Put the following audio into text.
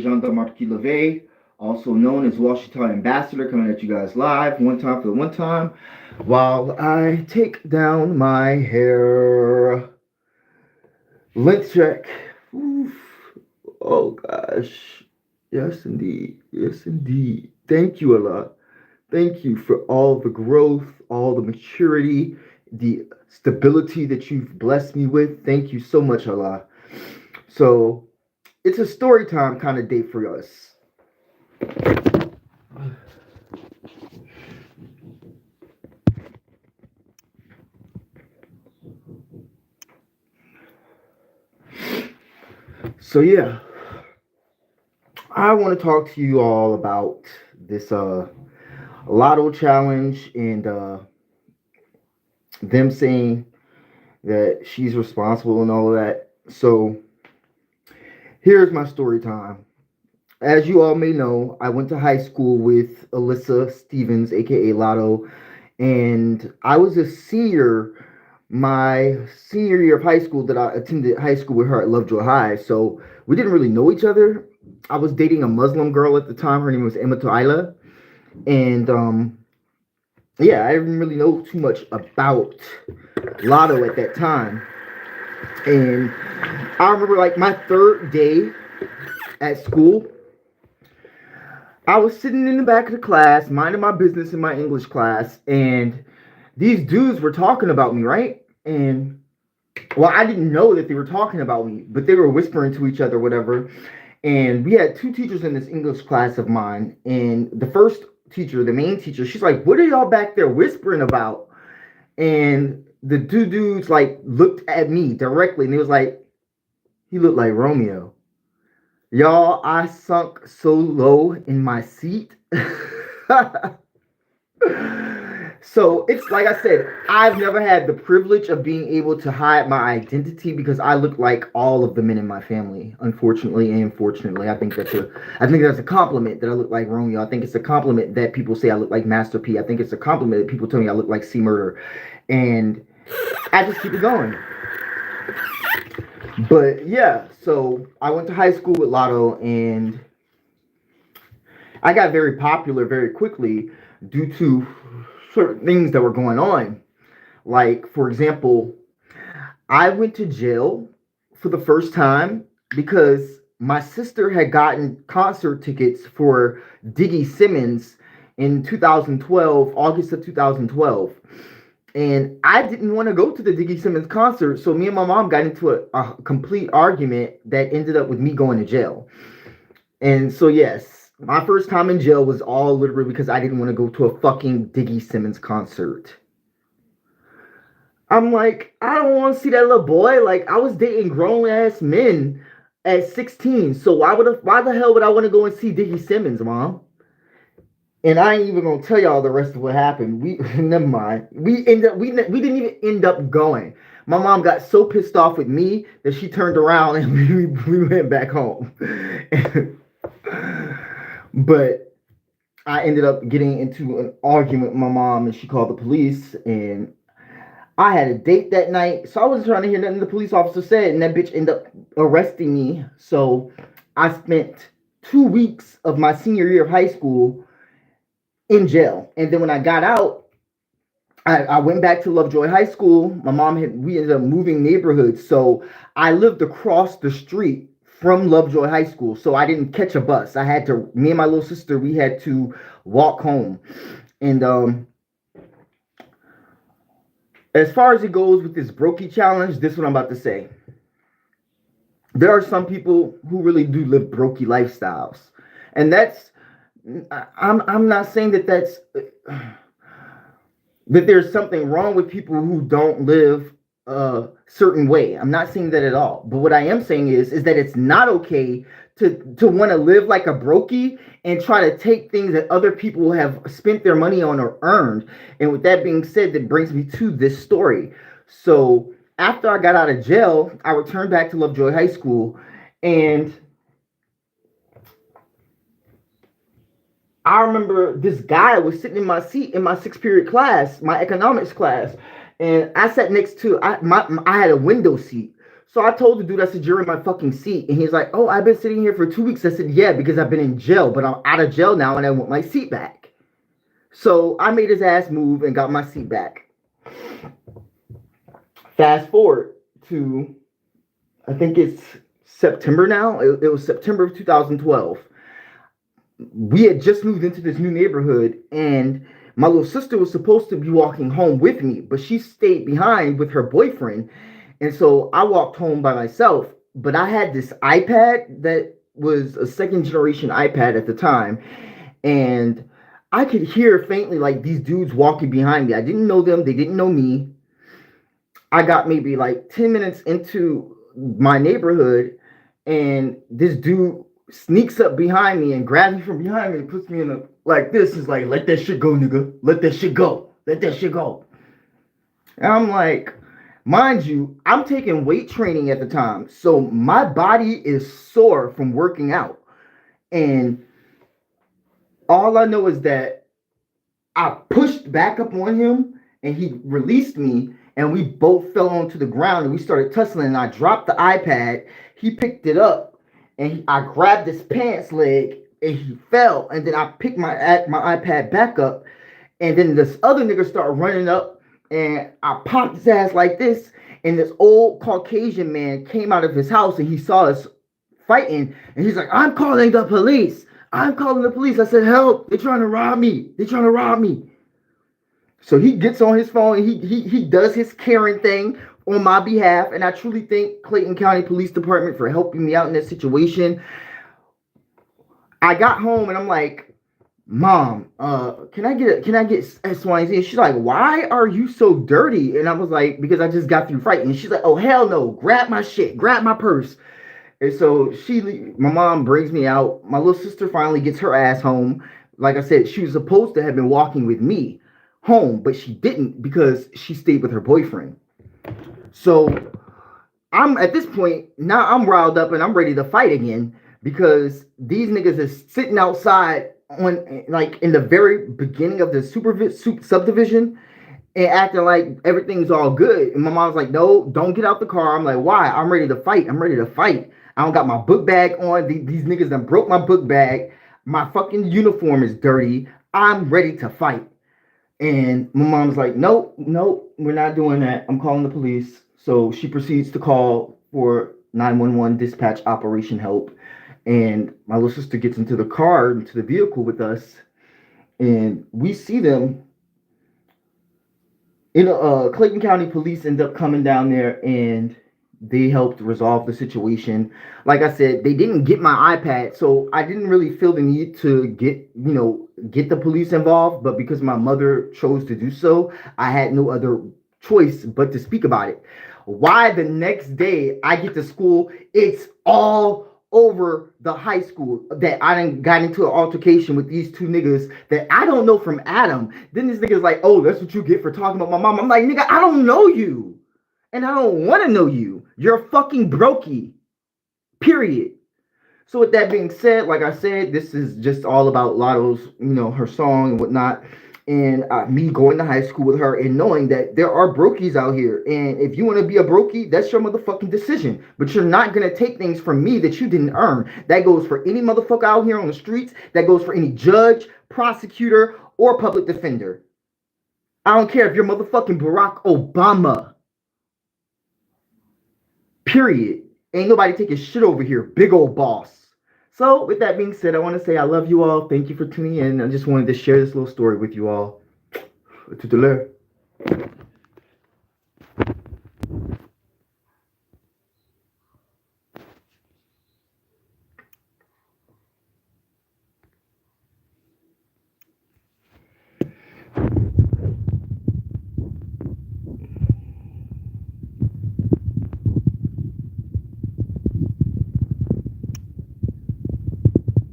Jean de Marquis Leve, also known as Washington Ambassador, coming at you guys live. One time for the one time. While I take down my hair. Length check. Oof. Oh gosh. Yes, indeed. Yes, indeed. Thank you, Allah. Thank you for all the growth, all the maturity, the stability that you've blessed me with. Thank you so much, Allah. So, it's a story time kind of day for us. So, yeah, I want to talk to you all about this lotto challenge and them saying that she's responsible and all of that. So, here's my story time. As you all may know, I went to high school with Alyssa Stevens, aka Lotto, and I was a senior my senior year of high school that I attended high school with her at Lovejoy High. So we didn't really know each other. I was dating a Muslim girl at the time. Her name was Emma Ayla. And yeah, I didn't really know too much about Lotto at that time. And I remember like my third day at school, I was sitting in the back of the class, minding my business in my English class, and these dudes were talking about me, right? And well, I didn't know that they were talking about me, but they were whispering to each other, whatever. And we had two teachers in this English class of mine. And the first teacher, the main teacher, she's like, "What are y'all back there whispering about?" And the two dudes like looked at me directly, and it was like, "He looked like Romeo." Y'all, I sunk so low in my seat. So it's like I said, I've never had the privilege of being able to hide my identity because I look like all of the men in my family. Unfortunately and fortunately, I think that's a compliment that I look like Romeo. I think it's a compliment that people say I look like Master P. I think it's a compliment that people tell me I look like C Murder, and I just keep it going. But yeah, so I went to high school with Lotto, and I got very popular very quickly due to certain things that were going on. Like, for example, I went to jail for the first time because my sister had gotten concert tickets for Diggy Simmons in 2012, August of 2012. And I didn't want to go to the Diggy Simmons concert, so me and my mom got into a complete argument that ended up with me going to jail. And so, yes, my first time in jail was all literally because I didn't want to go to a fucking Diggy Simmons concert. I'm like, I don't want to see that little boy. Like, I was dating grown ass men at 16. So why the hell would I want to go and see Diggy Simmons, Mom? And I ain't even gonna tell y'all the rest of what happened. We never mind. We didn't even end up going. My mom got so pissed off with me that she turned around and we went back home. But I ended up getting into an argument with my mom, and she called the police, and I had a date that night, so I wasn't trying to hear nothing the police officer said, and that bitch ended up arresting me. So I spent 2 weeks of my senior year of high school in jail. And then when I got out, I went back to Lovejoy High School. We ended up moving neighborhoods. So I lived across the street from Lovejoy High School. So I didn't catch a bus. Me and my little sister, we had to walk home. And as far as it goes with this brokey challenge, this is what I'm about to say. There are some people who really do live brokey lifestyles. And I'm not saying that there's something wrong with people who don't live a certain way. I'm not saying that at all. But what I am saying is that it's not okay to want to live like a brokey and try to take things that other people have spent their money on or earned. And with that being said, that brings me to this story. So after I got out of jail, I returned back to Lovejoy High School, and I remember this guy was sitting in my seat in my sixth period class, my economics class, and I sat next to I had a window seat. So I told the dude, I said, you're in my fucking seat. And he's like, oh, I've been sitting here for 2 weeks. I said, yeah, because I've been in jail, but I'm out of jail now and I want my seat back. So I made his ass move and got my seat back. Fast forward to, I think it's September now. It was September of 2012. We had just moved into this new neighborhood, and my little sister was supposed to be walking home with me, but she stayed behind with her boyfriend. And so I walked home by myself. But I had this iPad that was a second generation iPad at the time, and I could hear faintly like these dudes walking behind me. I didn't know them, they didn't know me. I got maybe like 10 minutes into my neighborhood, and this dude sneaks up behind me and grabs me from behind me and puts me in a like this. Is like, let that shit go, nigga. Let that shit go. Let that shit go. And I'm like, mind you, I'm taking weight training at the time. So my body is sore from working out. And all I know is that I pushed back up on him and he released me, and we both fell onto the ground and we started tussling, and I dropped the iPad. He picked it up and I grabbed his pants leg and he fell, and then I picked my iPad back up, and then this other nigga started running up and I popped his ass like this, and this old Caucasian man came out of his house and he saw us fighting, and he's like, I'm calling the police. I'm calling the police. I said, help. They're trying to rob me. They're trying to rob me. So he gets on his phone and he does his Karen thing on my behalf. And I truly thank Clayton County Police Department for helping me out in that situation. I got home and I'm like, Mom, can I get X, Y, and Z? And she's like, why are you so dirty? And I was like, because I just got through fighting. And she's like, oh, hell no. Grab my shit. Grab my purse. And so my mom brings me out. My little sister finally gets her ass home. Like I said, she was supposed to have been walking with me home, but she didn't because she stayed with her boyfriend. So I'm at this point, now I'm riled up and I'm ready to fight again because these niggas is sitting outside on like in the very beginning of the subdivision and acting like everything's all good. And my mom's like, no, don't get out the car. I'm like, why? I'm ready to fight. I'm ready to fight. I don't got my book bag on. These niggas done broke my book bag. My fucking uniform is dirty. I'm ready to fight. And my mom's like, nope, we're not doing that. I'm calling the police. So she proceeds to call for 911 dispatch operation help. And my little sister gets into the car, into the vehicle with us. And we see them. Clayton County Police end up coming down there and they helped resolve the situation. Like I said, they didn't get my iPad, so I didn't really feel the need to get the police involved. But because my mother chose to do so, I had no other choice but to speak about it. Why the next day I get to school, it's all over the high school that I done got into an altercation with these two niggas that I don't know from Adam. Then this nigga's like, oh, that's what you get for talking about my mom. I'm like, nigga, I don't know you. And I don't want to know you. You're a fucking brokey. Period. So with that being said, like I said, this is just all about Lotto's, her song and whatnot. And me going to high school with her and knowing that there are brokies out here. And if you want to be a brokey, that's your motherfucking decision. But you're not going to take things from me that you didn't earn. That goes for any motherfucker out here on the streets. That goes for any judge, prosecutor, or public defender. I don't care if you're motherfucking Barack Obama. Period. Ain't nobody taking shit over here. Big old boss. So, with that being said, I want to say I love you all. Thank you for tuning in. I just wanted to share this little story with you all. To the left.